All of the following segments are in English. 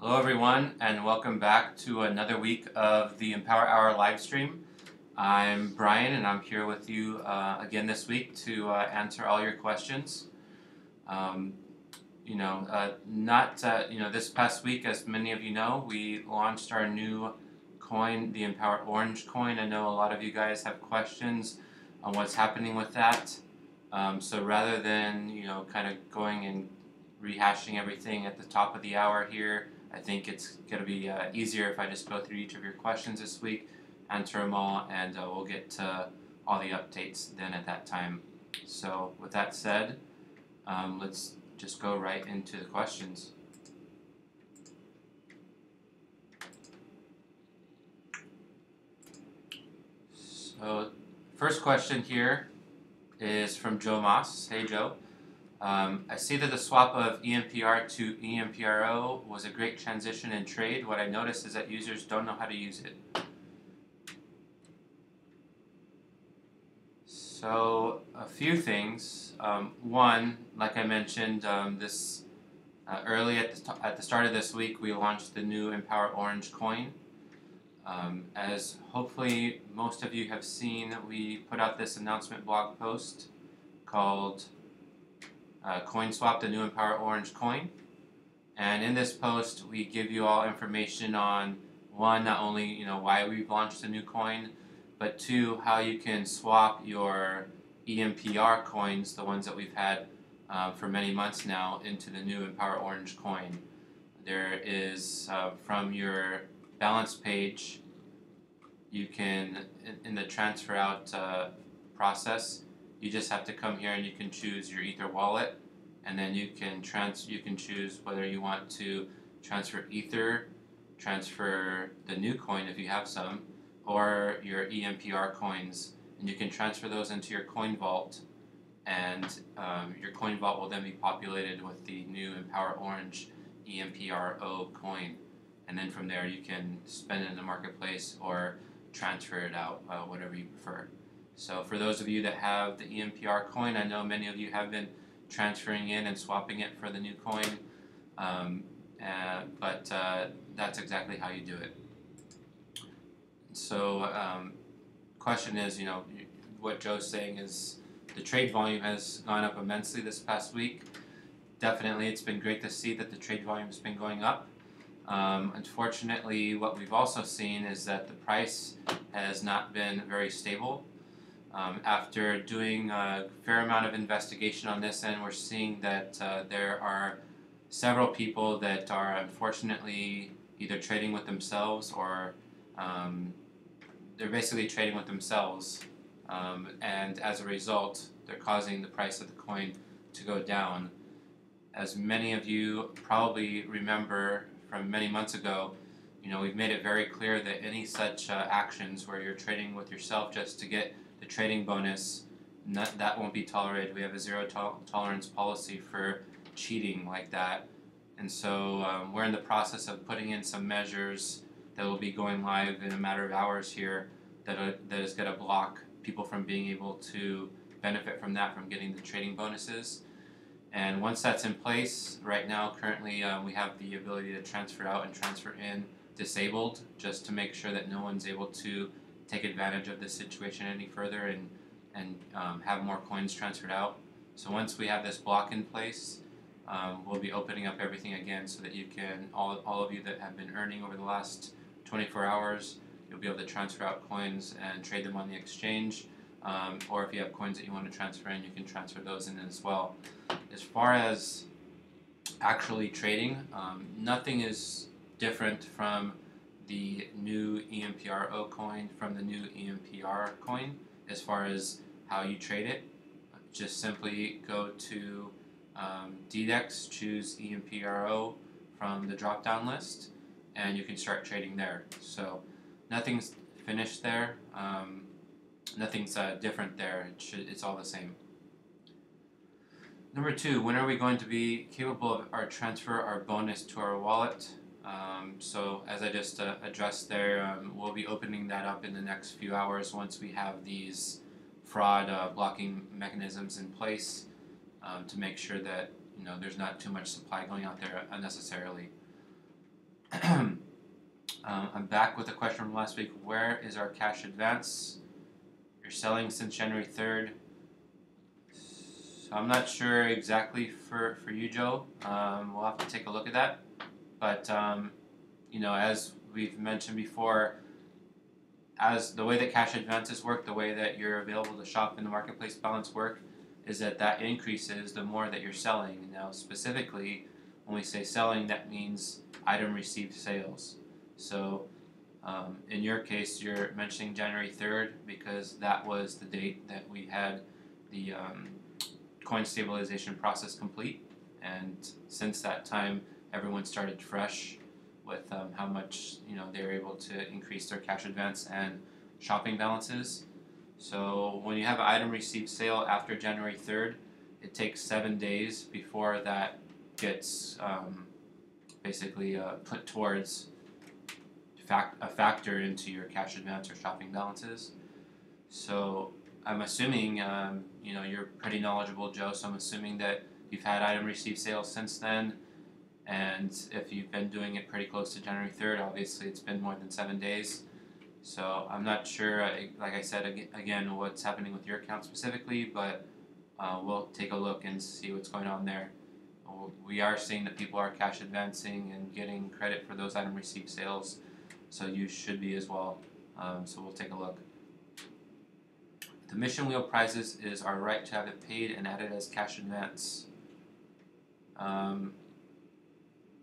Hello everyone, and welcome back to another week of the Empower Hour live stream. I'm Brian, and I'm here with you again this week to answer all your questions. Um, this past week, as many of you know, we launched our new coin, the Empower Orange coin. I know a lot of you guys have questions on what's happening with that. So rather than kind of going and rehashing everything at the top of the hour here, I think it's going to be easier if I just go through each of your questions this week, answer them all, and we'll get to all the updates then at that time. So with that said, let's just go right into the questions. So first question here is from Joe Moss. Hey Joe. I see that the swap of empr to empro was a great transition in trade. What I noticed is that users don't know how to use it. So a few things. One, like I mentioned, early at the start of this week, we launched the new Empower Orange coin. As hopefully most of you have seen, we put out this announcement blog post called Coin Swap, the new Empower Orange coin. And in this post, we give you all information on, one, not only why we've launched a new coin, but two, how you can swap your EMPR coins, the ones that we've had for many months now, into the new Empower Orange coin. There is, from your balance page, you can, in the transfer out process, you just have to come here and you can choose your Ether wallet, and then you can choose whether you want to transfer Ether, transfer the new coin if you have some, or your EMPR coins, and you can transfer those into your coin vault, and your coin vault will then be populated with the new Empower Orange EMPRO coin, and then from there you can spend it in the marketplace or transfer it out, whatever you prefer. So for those of you that have the EMPR coin, I know many of you have been transferring in and swapping it for the new coin, but that's exactly how you do it. So question is, what Joe's saying is the trade volume has gone up immensely this past week. Definitely, it's been great to see that the trade volume has been going up. Unfortunately, what we've also seen is that the price has not been very stable. After doing a fair amount of investigation on this end, we're seeing that there are several people that are unfortunately either trading with themselves or they're basically trading with themselves, and as a result, they're causing the price of the coin to go down. As many of you probably remember from many months ago, we've made it very clear that any such actions where you're trading with yourself just to get the trading bonus, that won't be tolerated. We have a zero tolerance policy for cheating like that. And so we're in the process of putting in some measures that will be going live in a matter of hours here that is going to block people from being able to benefit from that, from getting the trading bonuses. And once that's in place, right now, currently, we have the ability to transfer out and transfer in disabled, just to make sure that no one's able to take advantage of this situation any further and have more coins transferred out. So once we have this block in place, we'll be opening up everything again so that you can, all of you that have been earning over the last 24 hours, you'll be able to transfer out coins and trade them on the exchange. Or if you have coins that you want to transfer in, you can transfer those in as well. As far as actually trading, nothing is different from the new EMPRO coin from the new EMPR coin as far as how you trade it. Just simply go to DDEX, choose EMPRO from the drop down list, and you can start trading there. So nothing's finished there, nothing's different there, it's all the same. Number two, when are we going to be capable of transfer our bonus to our wallet? So as I just addressed there, we'll be opening that up in the next few hours once we have these fraud blocking mechanisms in place to make sure that there's not too much supply going out there unnecessarily. I'm back with a question from last week. Where is our cash advance? You're selling since January 3rd. So I'm not sure exactly for you, Joe. We'll have to take a look at that. But, as we've mentioned before, as the way that cash advances work, the way that you're available to shop in the marketplace balance work, is that increases the more that you're selling. Now, specifically, when we say selling, that means item received sales. So, in your case, you're mentioning January 3rd because that was the date that we had the coin stabilization process complete, and since that time, everyone started fresh with how much they were able to increase their cash advance and shopping balances. So when you have an item received sale after January 3rd, it takes 7 days before that gets basically put towards a factor into your cash advance or shopping balances. So I'm assuming you're pretty knowledgeable, Joe. So I'm assuming that you've had item received sales since then, and if you've been doing it pretty close to January 3rd, obviously it's been more than 7 days. So I'm not sure, like I said again, what's happening with your account specifically, but we'll take a look and see what's going on there. We are seeing that people are cash advancing and getting credit for those item received sales, so you should be as well. So we'll take a look. The mission wheel prizes is our right to have it paid and added as cash advance.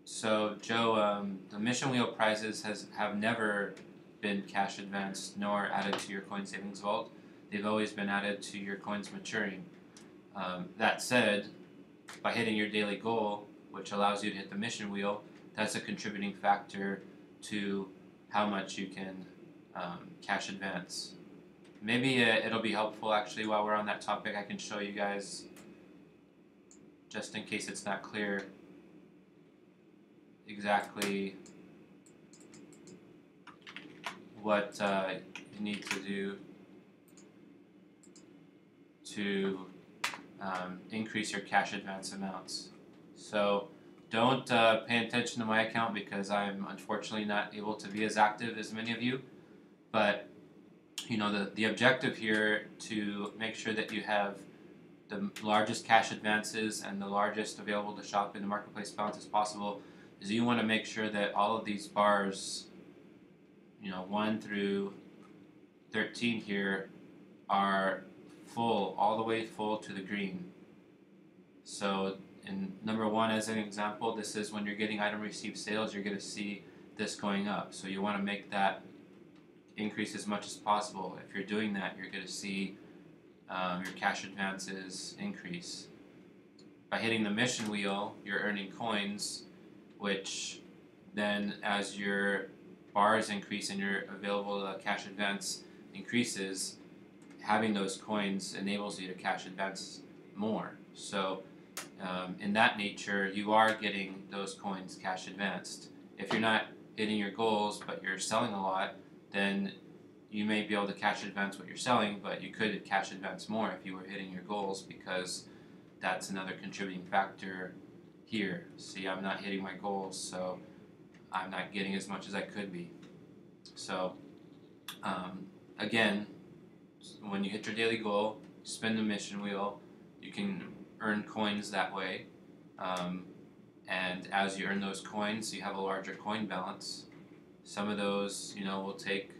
So Joe, the mission wheel prizes have never been cash advanced nor added to your coin savings vault. They've always been added to your coins maturing. That said, by hitting your daily goal, which allows you to hit the mission wheel, that's a contributing factor to how much you can cash advance. Maybe it'll be helpful actually while we're on that topic. I can show you guys, just in case it's not clear, exactly what you need to do to increase your cash advance amounts. So don't pay attention to my account because I'm unfortunately not able to be as active as many of you. But the objective here to make sure that you have the largest cash advances and the largest available to shop in the marketplace balance as possible is you want to make sure that all of these bars, 1 through 13 here, are full, all the way full to the green. So in number 1, as an example, this is when you're getting item received sales, you're going to see this going up. So you want to make that increase as much as possible. If you're doing that, you're going to see your cash advances increase. By hitting the mission wheel, you're earning coins, which then as your bars increase and your available cash advance increases, having those coins enables you to cash advance more. So in that nature, you are getting those coins cash advanced. If you're not hitting your goals but you're selling a lot, then you may be able to cash advance what you're selling, but you could cash advance more if you were hitting your goals, because that's another contributing factor here. See, I'm not hitting my goals, so I'm not getting as much as I could be. So again, when you hit your daily goal, spin the mission wheel, you can earn coins that way, and as you earn those coins, you have a larger coin balance. Some of those, will take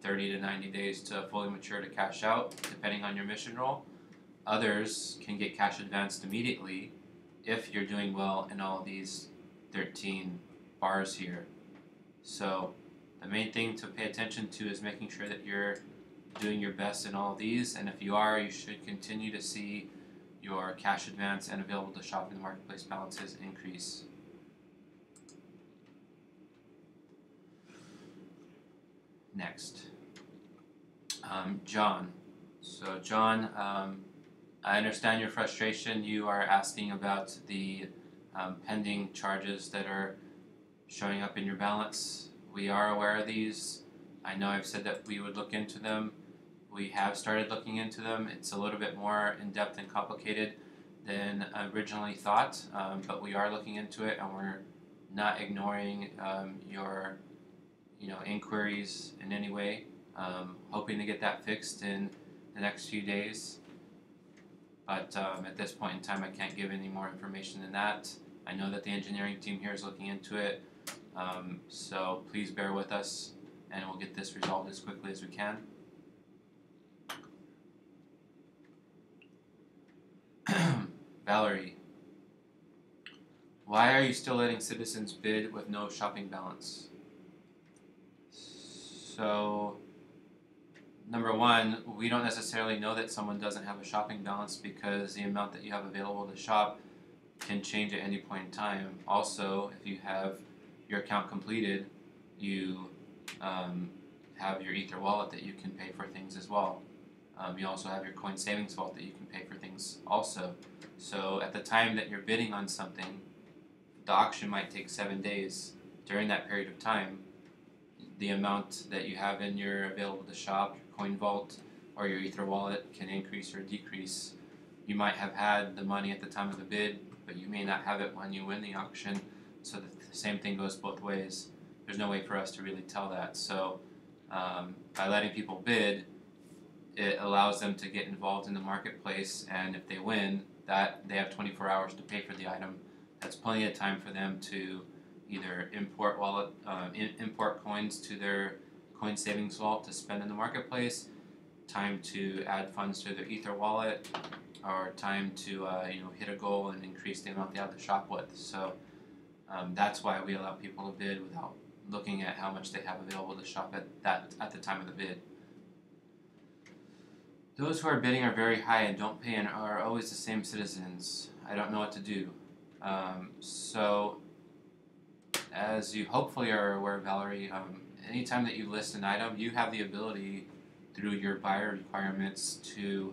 30 to 90 days to fully mature to cash out, depending on your mission role. Others can get cash advanced immediately if you're doing well in all of these 13 bars here. So the main thing to pay attention to is making sure that you're doing your best in all of these, and if you are, you should continue to see your cash advance and available to shop in the marketplace balances increase. Next, John. So John, I understand your frustration. You are asking about the pending charges that are showing up in your balance. We are aware of these. I know I've said that we would look into them. We have started looking into them. It's a little bit more in-depth and complicated than originally thought, but we are looking into it, and we're not ignoring your inquiries in any way. Hoping to get that fixed in the next few days. But at this point in time, I can't give any more information than that. I know that the engineering team here is looking into it, so please bear with us, and we'll get this resolved as quickly as we can. Valerie, why are you still letting citizens bid with no shopping balance? So, number one, we don't necessarily know that someone doesn't have a shopping balance because the amount that you have available to shop can change at any point in time. Also, if you have your account completed, you have your Ether wallet that you can pay for things as well. You also have your coin savings vault that you can pay for things also. So at the time that you're bidding on something, the auction might take 7 days. During that period of time, the amount that you have in your available to shop, your coin vault, or your Ether wallet can increase or decrease. You might have had the money at the time of the bid, but you may not have it when you win the auction. So the same thing goes both ways. There's no way for us to really tell that. So by letting people bid, it allows them to get involved in the marketplace, and if they win, that they have 24 hours to pay for the item. That's plenty of time for them to either import coins to their coin savings vault to spend in the marketplace, time to add funds to their Ether wallet, or time to hit a goal and increase the amount they have to shop with. So that's why we allow people to bid without looking at how much they have available to shop at the time of the bid. Those who are bidding are very high and don't pay and are always the same citizens. I don't know what to do. So, as you hopefully are aware, Valerie, anytime that you list an item, you have the ability through your buyer requirements to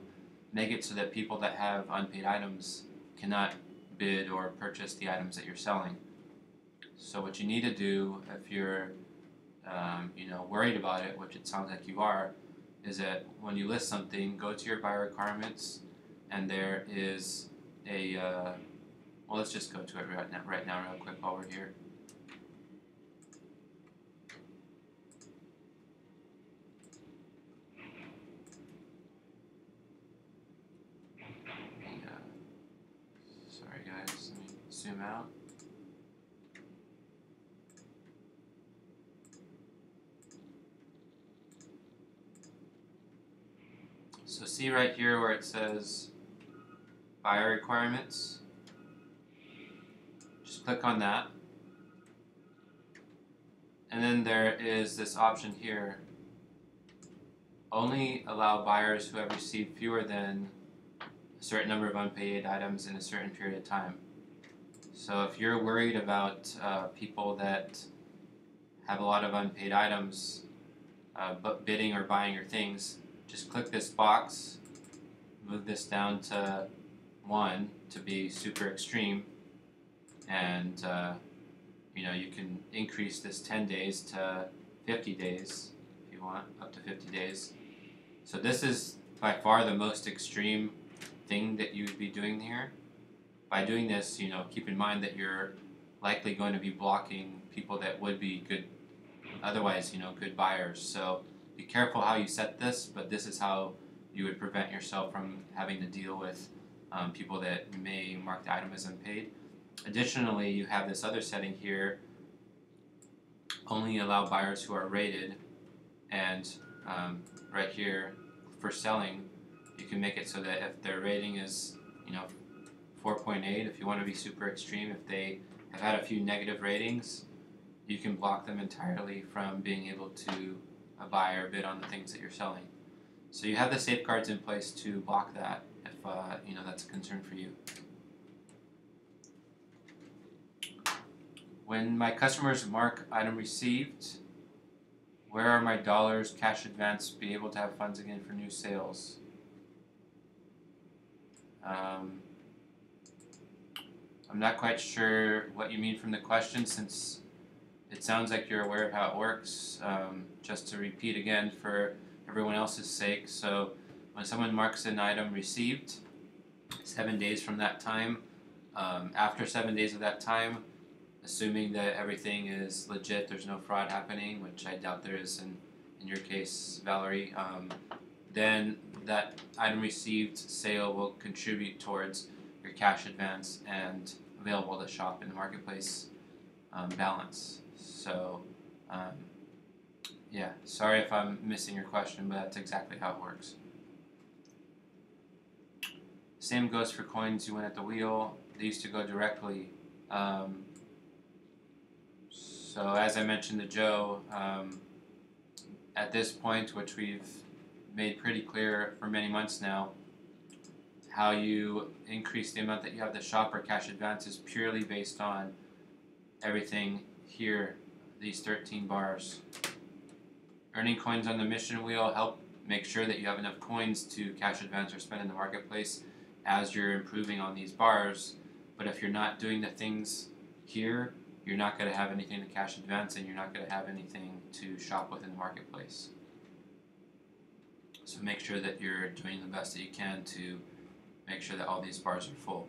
make it so that people that have unpaid items cannot bid or purchase the items that you're selling. So what you need to do if you're worried about it, which it sounds like you are, is that when you list something, go to your buyer requirements, and there is a well, let's just go to it right now real quick while we're here. Sorry guys, let me zoom out. So see right here where it says buyer requirements. Just click on that. And then there is this option here. Only allow buyers who have received fewer than a certain number of unpaid items in a certain period of time. So if you're worried about people that have a lot of unpaid items but bidding or buying your things, just click this box, move this down to 1 to be super extreme, and you can increase this 10 days to 50 days if you want, up to 50 days. So this is by far the most extreme thing that you would be doing here. By doing this, keep in mind that you're likely going to be blocking people that would be good, otherwise, good buyers. So be careful how you set this, but this is how you would prevent yourself from having to deal with people that may mark the item as unpaid. Additionally, you have this other setting here, only allow buyers who are rated, and right here for selling, you can make it so that if their rating is 4.8, if you want to be super extreme, if they have had a few negative ratings, you can block them entirely from being able to buy or bid on the things that you're selling. So you have the safeguards in place to block that if that's a concern for you. When my customers mark item received, where are my dollars, cash advance, be able to have funds again for new sales? I'm not quite sure what you mean from the question, since it sounds like you're aware of how it works. Just to repeat again for everyone else's sake, so when someone marks an item received, 7 days from that time, after 7 days of that time, assuming that everything is legit, there's no fraud happening, which I doubt there is in your case, Valerie, then that item received sale will contribute towards your cash advance and available to shop in the marketplace balance. So, yeah, sorry if I'm missing your question, but that's exactly how it works. Same goes for coins you win at the wheel. They used to go directly. So as I mentioned to Joe, at this point, which we've made pretty clear for many months now, how you increase the amount that you have to shop or cash advance is purely based on everything here, these 13 bars. Earning coins on the mission wheel help make sure that you have enough coins to cash advance or spend in the marketplace as you're improving on these bars. But if you're not doing the things here, you're not going to have anything to cash advance and you're not going to have anything to shop with in the marketplace. So make sure that you're doing the best that you can to make sure that all these bars are full.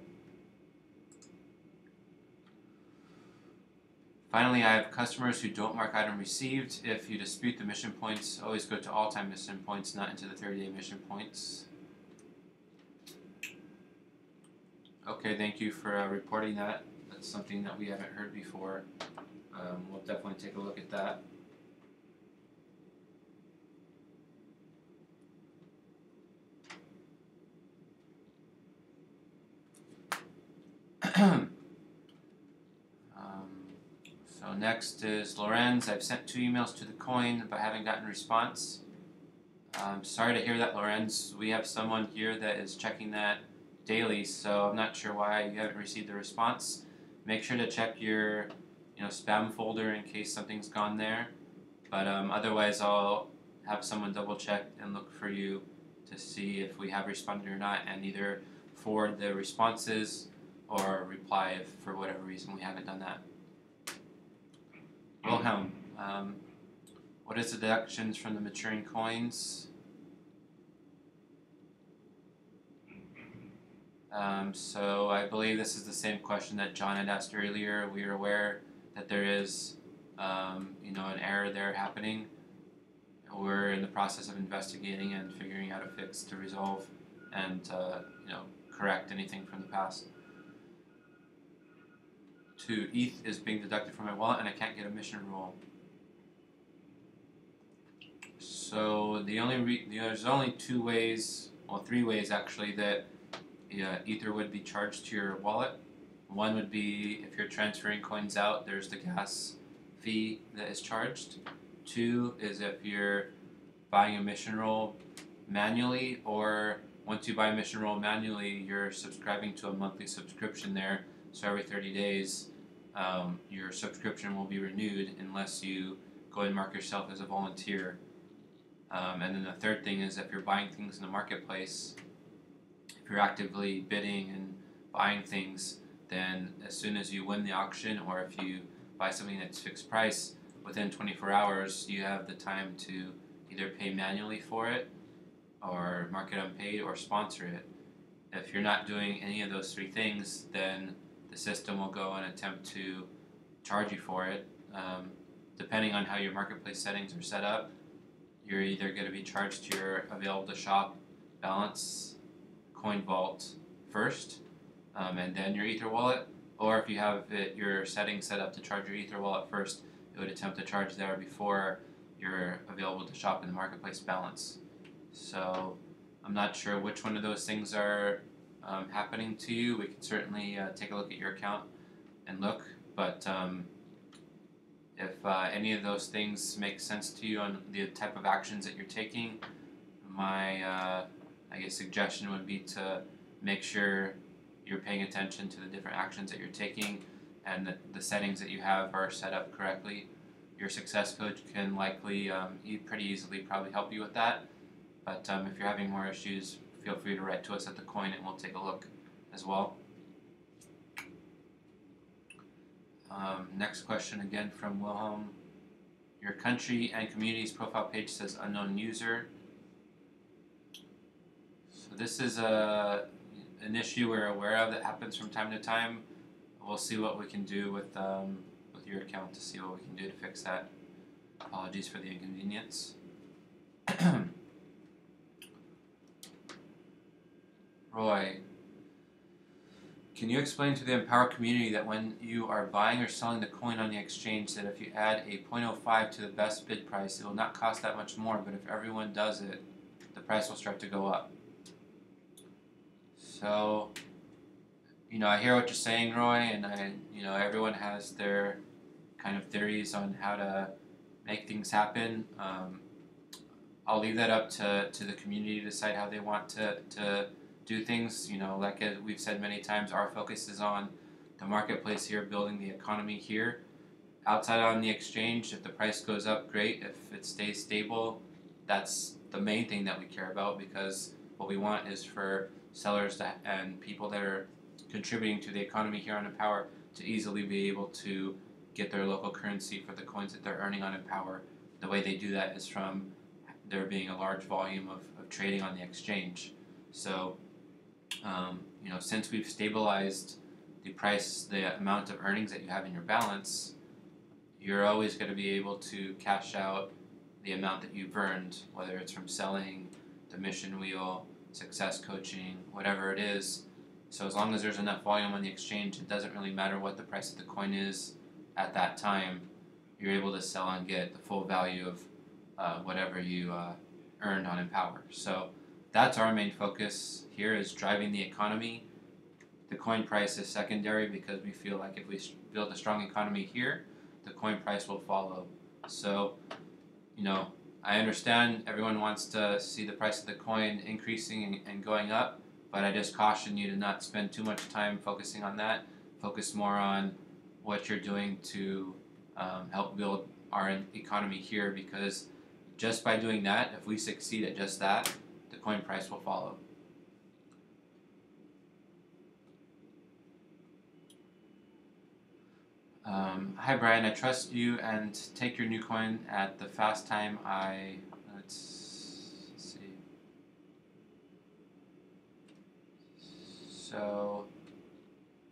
Finally, I have customers who don't mark item received. If you dispute the mission points, always go to all-time mission points, not into the 30-day mission points. Okay, thank you for reporting that. That's something that we haven't heard before. We'll definitely take a look at that. So next is Lorenz. I've sent 2 emails to the coin but haven't gotten a response. Sorry to hear that, Lorenz. We have someone here that is checking that daily, so I'm not sure why you haven't received a response. Make sure to check your spam folder in case something's gone there. But otherwise, I'll have someone double check and look for you to see if we have responded or not, and either forward the responses or reply if for whatever reason we haven't done that. Wilhelm, what is the deductions from the maturing coins? So I believe this is the same question that John had asked earlier. We are aware that there is, an error there happening. We're in the process of investigating and figuring out a fix to resolve and, correct anything from the past. 2, ETH is being deducted from my wallet and I can't get a mission roll. So there's only 2 ways, well 3 ways actually, that Ether would be charged to your wallet. One would be if you're transferring coins out, there's the gas fee that is charged. 2 is if you're buying a mission roll manually, or once you buy a mission roll manually, you're subscribing to a monthly subscription there. So every 30 days, your subscription will be renewed unless you go and mark yourself as a volunteer. And then the third thing is if you're buying things in the marketplace, if you're actively bidding and buying things, then as soon as you win the auction, or if you buy something that's fixed price, within 24 hours you have the time to either pay manually for it, or mark it unpaid, or sponsor it. If you're not doing any of those 3 things, then the system will go and attempt to charge you for it. Depending on how your marketplace settings are set up, you're either going to be charged to your available to shop balance coin vault first, and then your Ether wallet, or if you have your settings set up to charge your Ether wallet first, it would attempt to charge there before your available to shop in the marketplace balance. So I'm not sure which one of those things are happening to you. We can certainly take a look at your account and look, but if any of those things make sense to you on the type of actions that you're taking, my suggestion would be to make sure you're paying attention to the different actions that you're taking and that the settings that you have are set up correctly. Your success coach can likely pretty easily probably help you with that, but if you're having more issues, feel free to write to us at the coin and we'll take a look as well. Next question again from Wilhelm. Your country and community's profile page says unknown user. So this is an issue we're aware of that happens from time to time. we'll see what we can do with your account to see what we can do to fix that. Apologies for the inconvenience. Roy, can you explain to the Empower community that when you are buying or selling the coin on the exchange, that if you add a 0.05 to the best bid price, it will not cost that much more, but if everyone does it, the price will start to go up? So, I hear what you're saying, Roy, and everyone has their kind of theories on how to make things happen. I'll leave that up to the community to decide how they want to do things. Like we've said many times, our focus is on the marketplace here, building the economy here. Outside on the exchange, if the price goes up, great. If it stays stable, that's the main thing that we care about, because what we want is for sellers and people that are contributing to the economy here on Empower to easily be able to get their local currency for the coins that they're earning on Empower. The way they do that is from there being a large volume of trading on the exchange. So, since we've stabilized the price, the amount of earnings that you have in your balance, you're always going to be able to cash out the amount that you've earned, whether it's from selling, the mission wheel, success coaching, whatever it is. So as long as there's enough volume on the exchange, it doesn't really matter what the price of the coin is at that time. You're able to sell and get the full value of whatever you earned on Empower. So that's our main focus here, is driving the economy. The coin price is secondary, because we feel like if we build a strong economy here, the coin price will follow. So, I understand everyone wants to see the price of the coin increasing and going up, but I just caution you to not spend too much time focusing on that. Focus more on what you're doing to help build our economy here, because just by doing that, if we succeed at just that, the coin price will follow. Hi Brian, I trust you and take your new coin at the fast time. Let's see. So,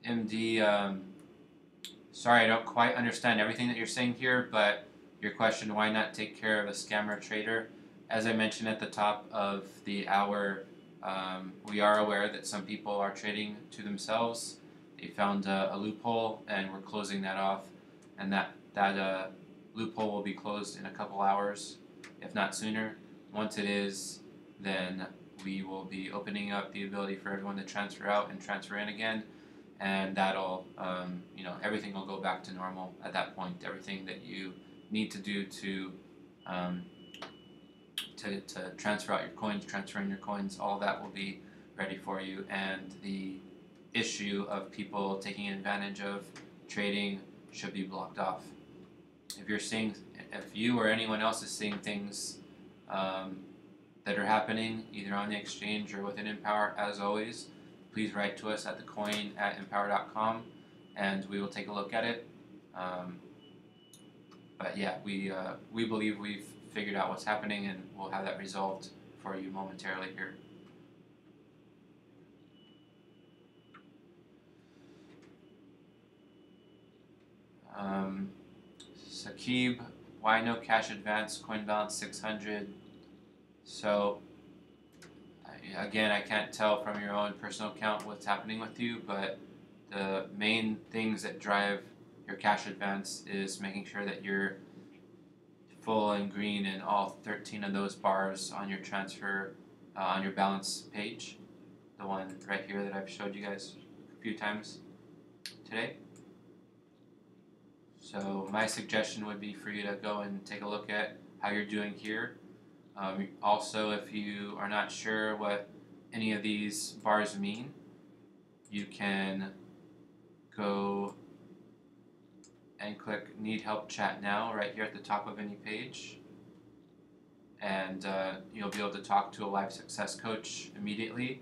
MD, sorry, I don't quite understand everything that you're saying here, but your question, why not take care of a scammer trader? As I mentioned at the top of the hour, we are aware that some people are trading to themselves. They found a loophole, and we're closing that off, and that loophole will be closed in a couple hours, if not sooner. Once it is, then we will be opening up the ability for everyone to transfer out and transfer in again, and that'll, everything will go back to normal at that point. Everything that you need to do to transfer out your coins, transfer in your coins, all that will be ready for you, and the issue of people taking advantage of trading should be blocked off. If you or anyone else is seeing things that are happening either on the exchange or within Empower, as always, please write to us at thecoin@empowr.com, and we will take a look at it. But yeah, we believe we've figured out what's happening, and we'll have that resolved for you momentarily here. Sakib, why no cash advance? Coin balance 600. So again, I can't tell from your own personal account what's happening with you, but the main things that drive your cash advance is making sure that you're full and green in all 13 of those bars on your transfer, on your balance page, the one right here that I've showed you guys a few times today. So my suggestion would be for you to go and take a look at how you're doing here. Also, if you are not sure what any of these bars mean, you can go and click Need Help Chat Now right here at the top of any page, and you'll be able to talk to a live success coach immediately.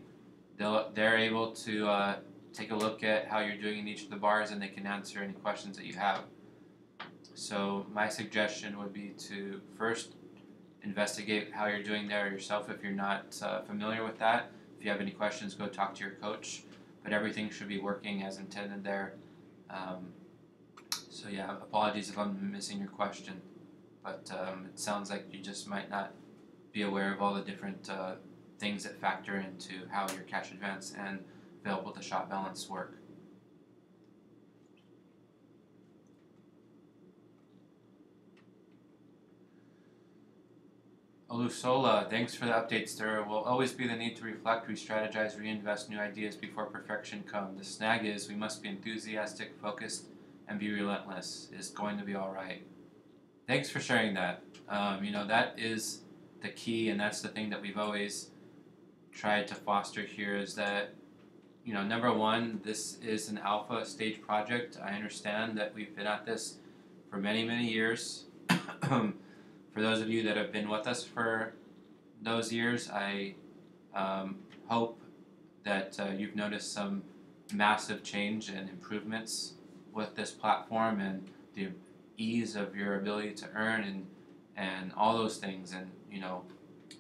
They're able to take a look at how you're doing in each of the bars, and they can answer any questions that you have. So my suggestion would be to first investigate how you're doing there yourself if you're not familiar with that. If you have any questions, go talk to your coach, but everything should be working as intended there. So yeah, apologies if I'm missing your question, but it sounds like you just might not be aware of all the different things that factor into how your cash advance and available to shop balance work. Olusola, thanks for the updates. There will always be the need to reflect, re-strategize, reinvest new ideas before perfection come. The snag is we must be enthusiastic, focused, and be relentless. It's going to be all right. Thanks for sharing that. That is the key, and that's the thing that we've always tried to foster here is that, number one, this is an alpha stage project. I understand that we've been at this for many, many years. For those of you that have been with us for those years, I hope that you've noticed some massive change and improvements with this platform and the ease of your ability to earn and all those things. And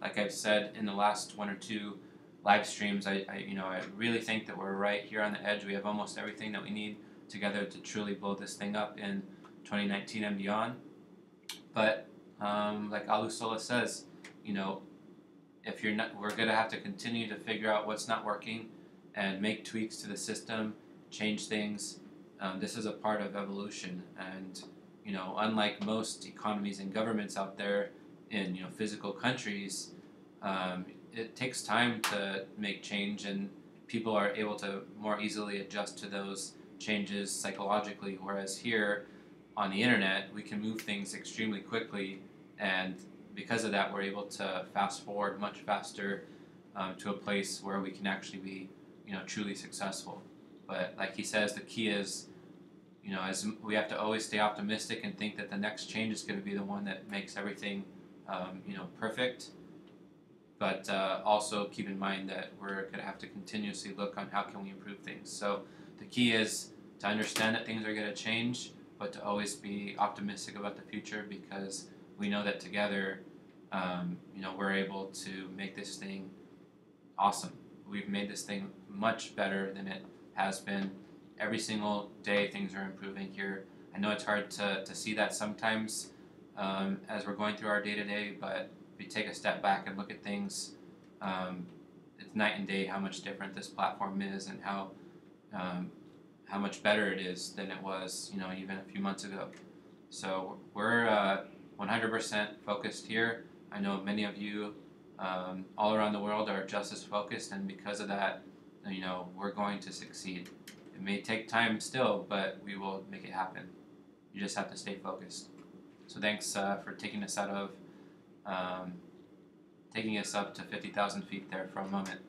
like I've said in the last one or two live streams, I really think that we're right here on the edge. We have almost everything that we need together to truly blow this thing up in 2019 and beyond. But like Alusola says, if you're not, we're gonna have to continue to figure out what's not working and make tweaks to the system, change things. This is a part of evolution, and unlike most economies and governments out there in physical countries, it takes time to make change, and people are able to more easily adjust to those changes psychologically. Whereas here on the internet, we can move things extremely quickly, and because of that, we're able to fast forward much faster to a place where we can actually be, truly successful. But like he says, the key is, as we have to always stay optimistic and think that the next change is going to be the one that makes everything, perfect. But also keep in mind that we're going to have to continuously look on how can we improve things. So the key is to understand that things are going to change, but to always be optimistic about the future, because we know that together, we're able to make this thing awesome. We've made this thing much better than it has been. Every single day things are improving here. I know it's hard to see that sometimes as we're going through our day-to-day, but if we take a step back and look at things, it's night and day how much different this platform is and how much better it is than it was, even a few months ago. So we're 100% focused here. I know many of you all around the world are just as focused, and because of that, we're going to succeed. It may take time still, but we will make it happen. You just have to stay focused. So thanks for taking us up to 50,000 feet there for a moment.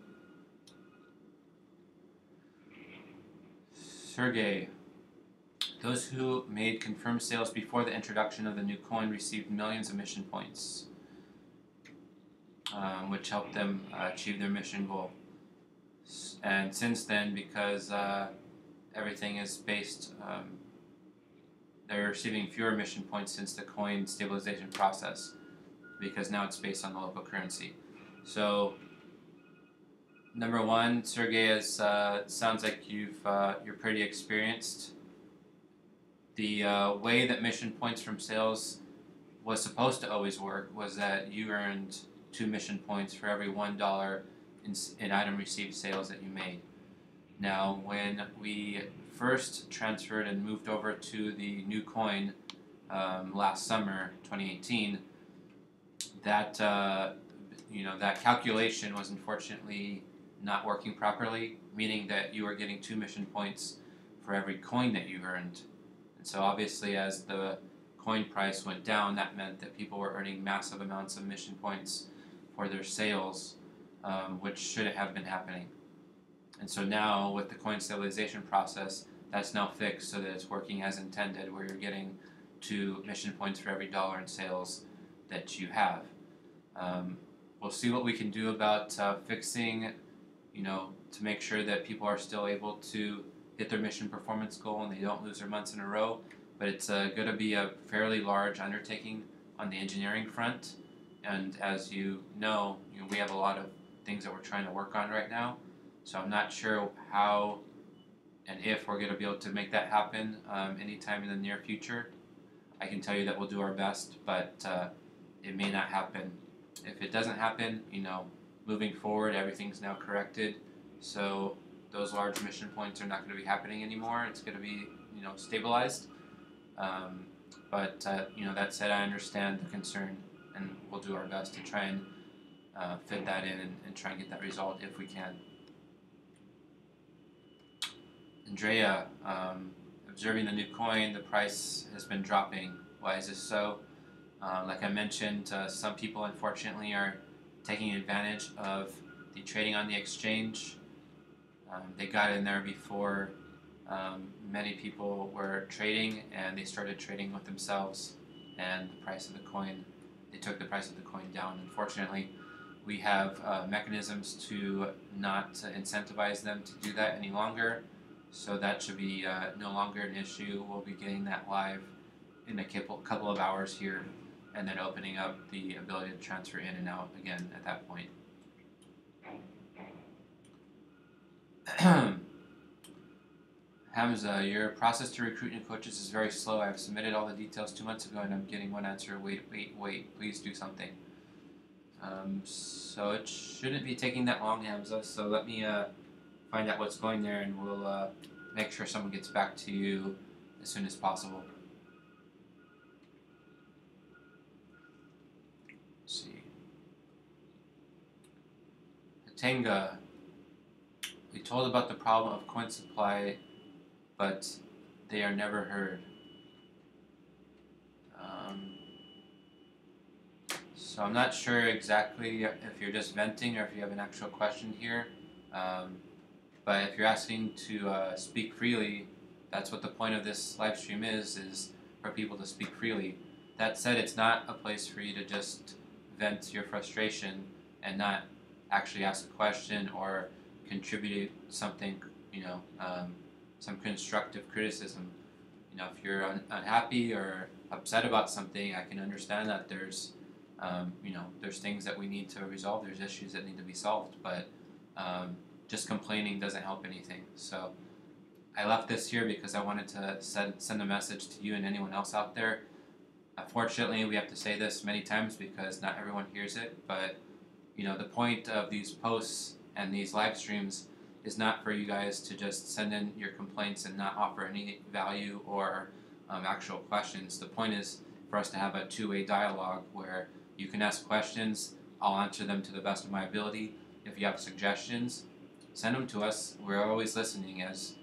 Sergey, those who made confirmed sales before the introduction of the new coin received millions of mission points, which helped them achieve their mission goal. And since then, because everything is based, they're receiving fewer mission points since the coin stabilization process, because now it's based on the local currency. So number one, Sergey, is sounds like you're pretty experienced. The way that mission points from sales was supposed to always work was that you earned 2 mission points for every $1 in item received sales that you made. Now, when we first transferred and moved over to the new coin last summer, 2018, that that calculation was unfortunately not working properly, meaning that you were getting 2 mission points for every coin that you earned. And so obviously as the coin price went down, that meant that people were earning massive amounts of mission points for their sales, which shouldn't have been happening. And so now with the coin stabilization process, that's now fixed so that it's working as intended, where you're getting 2 mission points for every $1 in sales that you have. We'll see what we can do about fixing, to make sure that people are still able to hit their mission performance goal and they don't lose their months in a row. But it's going to be a fairly large undertaking on the engineering front. And as you know, we have a lot of things that we're trying to work on right now. So I'm not sure how And if we're going to be able to make that happen anytime in the near future, I can tell you that we'll do our best, but it may not happen. If it doesn't happen, moving forward, everything's now corrected. So those large mission points are not going to be happening anymore. It's going to be, stabilized. Um, but that said, I understand the concern, and we'll do our best to try and fit that in and try and get that resolved if we can. Andrea, observing the new coin, the price has been dropping. Why is this so? Like I mentioned, some people unfortunately are taking advantage of the trading on the exchange. They got in there before many people were trading, and they started trading with themselves, and the price of the coin, they took the price of the coin down. Unfortunately, we have mechanisms to not incentivize them to do that any longer, so that should be no longer an issue. We'll be getting that live in a couple of hours here, and then opening up the ability to transfer in and out again at that point. Hamza, your process to recruit new coaches is very slow. I've submitted all the details 2 months ago and I'm getting one answer. Wait, please do something. So it shouldn't be taking that long, Hamza. So let me find out what's going there, and we'll make sure someone gets back to you as soon as possible. Let's see. Hatenga, we told about the problem of coin supply, but they are never heard. So I'm not sure exactly if you're just venting or if you have an actual question here. But if you're asking to speak freely, that's what the point of this live stream is for people to speak freely. That said, it's not a place for you to just vent your frustration and not actually ask a question or contribute something, some constructive criticism. If you're unhappy or upset about something, I can understand that there's things that we need to resolve. There's issues that need to be solved, but just complaining doesn't help anything. So I left this here because I wanted to send a message to you and anyone else out there. Unfortunately, we have to say this many times because not everyone hears it, but the point of these posts and these live streams is not for you guys to just send in your complaints and not offer any value or actual questions. The point is for us to have a two-way dialogue where you can ask questions, I'll answer them to the best of my ability. If you have suggestions, send them to us. We're always listening. As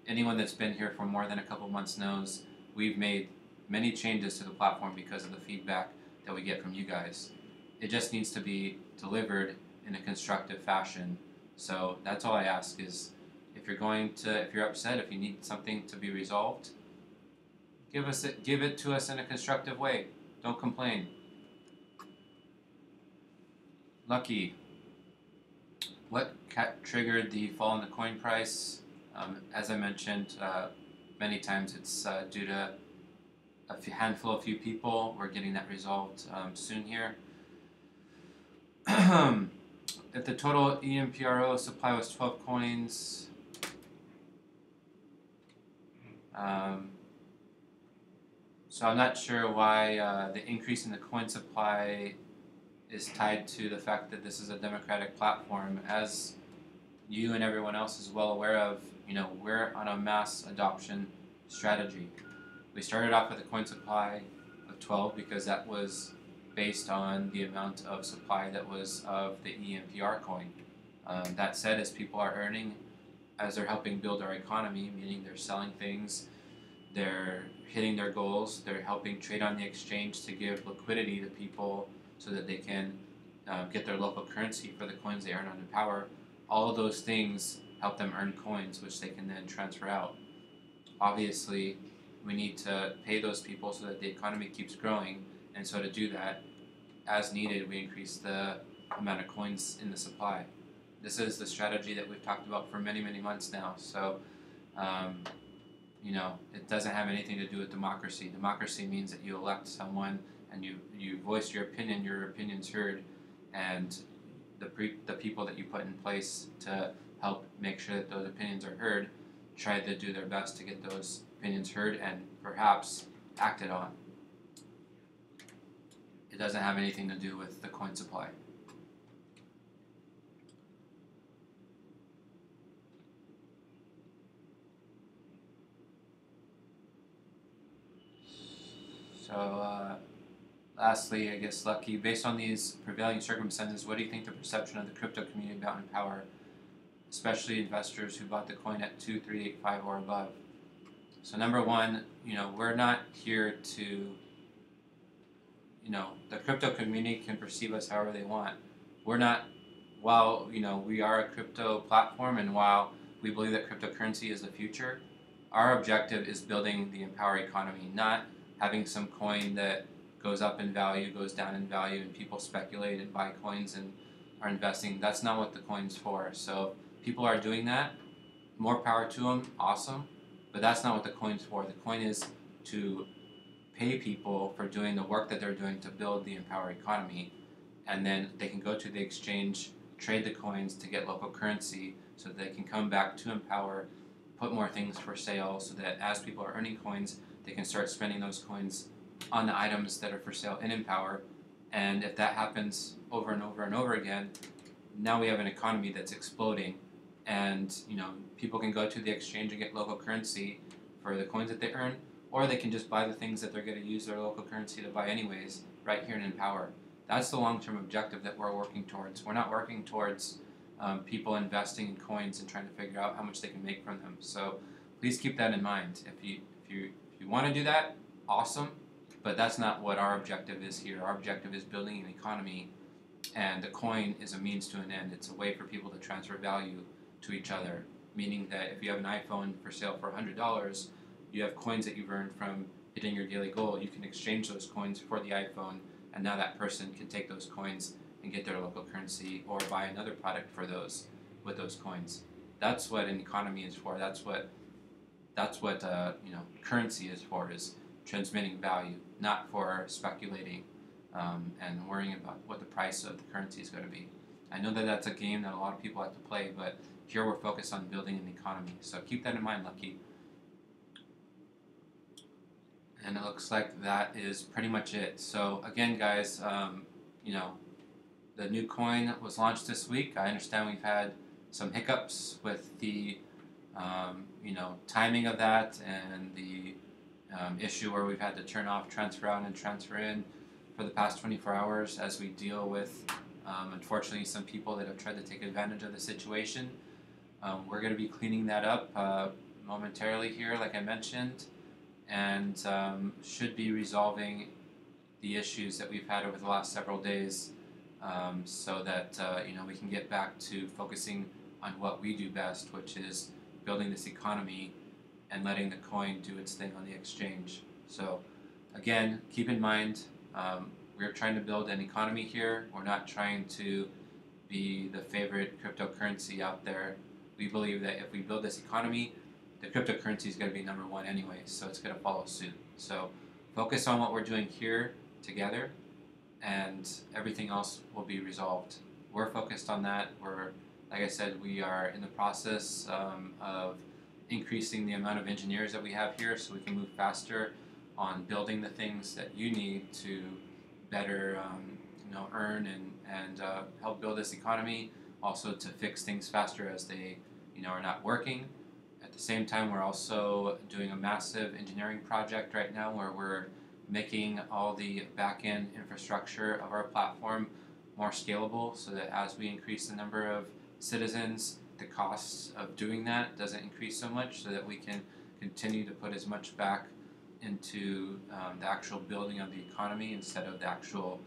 anyone that's been here for more than a couple months knows, we've made many changes to the platform because of the feedback that we get from you guys. It just needs to be delivered in a constructive fashion. So that's all I ask is if you're upset, if you need something to be resolved, give it to us in a constructive way. Don't complain. Lucky, what triggered the fall in the coin price? As I mentioned many times, it's due to a handful of few people. We're getting that resolved soon here. If the total EMPRO supply was 12 coins, so I'm not sure why the increase in the coin supply is tied to the fact that this is a democratic platform. As you and everyone else is well aware of, we're on a mass adoption strategy. We started off with a coin supply of 12 because that was based on the amount of supply that was of the EMPR coin. That said, as people are earning, as they're helping build our economy, meaning they're selling things, they're hitting their goals, they're helping trade on the exchange to give liquidity to people so that they can get their local currency for the coins they earn on empowr. All of those things help them earn coins, which they can then transfer out. Obviously, we need to pay those people so that the economy keeps growing, and so to do that, as needed, we increase the amount of coins in the supply. This is the strategy that we've talked about for many, many months now. So, it doesn't have anything to do with democracy. Democracy means that you elect someone and you voice your opinion's heard, and the people that you put in place to help make sure that those opinions are heard try to do their best to get those opinions heard and perhaps acted on. It doesn't have anything to do with the coin supply. So lastly, I guess, Lucky, based on these prevailing circumstances, what do you think the perception of the crypto community about Empower, especially investors who bought the coin at 2385 or above? So number one, we're not here to, the crypto community can perceive us however they want. We're not, while, we are a crypto platform and while we believe that cryptocurrency is the future, our objective is building the Empower economy, not having some coin that goes up in value, goes down in value, and people speculate and buy coins and are investing. That's not what the coin's for. So people are doing that, more power to them, awesome, but that's not what the coin's for. The coin is to pay people for doing the work that they're doing to build the Empower economy, and then they can go to the exchange, trade the coins to get local currency so that they can come back to Empower, put more things for sale so that as people are earning coins, they can start spending those coins on the items that are for sale in Empower. And if that happens over and over and over again, now we have an economy that's exploding, and people can go to the exchange and get local currency for the coins that they earn, or they can just buy the things that they're going to use their local currency to buy anyways right here in Empower. That's the long-term objective that we're working towards. We're not working towards people investing in coins and trying to figure out how much they can make from them. So please keep that in mind. If you want to do that, awesome, but that's not what our objective is here. Our objective is building an economy, and the coin is a means to an end. It's a way for people to transfer value to each other, meaning that if you have an iPhone for sale for $100, you have coins that you've earned from hitting your daily goal. You can exchange those coins for the iPhone, and now that person can take those coins and get their local currency or buy another product for those with those coins. That's what an economy is for. That's what currency is for, is transmitting value, not for speculating and worrying about what the price of the currency is going to be. I know that that's a game that a lot of people like to play, but here we're focused on building an economy. So keep that in mind, Lucky. And it looks like that is pretty much it. So again, guys, the new coin was launched this week. I understand we've had some hiccups with the timing of that, and the issue where we've had to turn off transfer out and transfer in for the past 24 hours as we deal with, unfortunately, some people that have tried to take advantage of the situation. We're going to be cleaning that up momentarily here, like I mentioned, and should be resolving the issues that we've had over the last several days, so that we can get back to focusing on what we do best, which is building this economy and letting the coin do its thing on the exchange. So again, keep in mind, we're trying to build an economy here. We're not trying to be the favorite cryptocurrency out there. We believe that if we build this economy, the cryptocurrency is going to be number one anyway, so it's going to follow suit. So focus on what we're doing here together, and everything else will be resolved. We're focused on that. Like I said, we are in the process of increasing the amount of engineers that we have here so we can move faster on building the things that you need to better earn and help build this economy, also to fix things faster as they are not working. At the same time, we're also doing a massive engineering project right now where we're making all the back-end infrastructure of our platform more scalable, so that as we increase the number of citizens, the costs of doing that doesn't increase so much, so that we can continue to put as much back into the actual building of the economy instead of the actual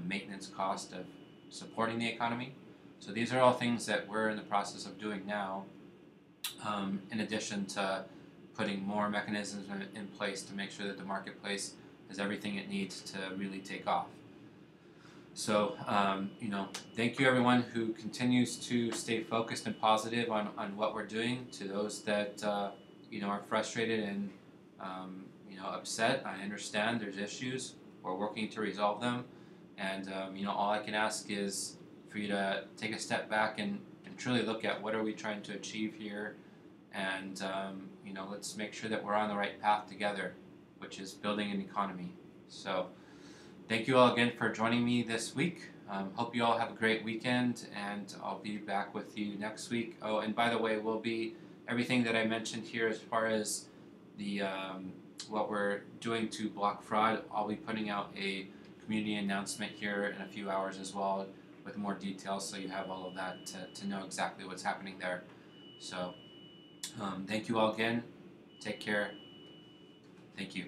maintenance cost of supporting the economy. So these are all things that we're in the process of doing now, in addition to putting more mechanisms in place to make sure that the marketplace has everything it needs to really take off. So, thank you everyone who continues to stay focused and positive on what we're doing. To those that, are frustrated and, upset, I understand there's issues. We're working to resolve them. And, all I can ask is for you to take a step back and truly look at what are we trying to achieve here, and let's make sure that we're on the right path together, which is building an economy. So thank you all again for joining me this week. Hope you all have a great weekend, and I'll be back with you next week. Oh, and by the way, everything that I mentioned here as far as the what we're doing to block fraud, I'll be putting out a community announcement here in a few hours as well with more details, so you have all of that to know exactly what's happening there. So thank you all again. Take care. Thank you.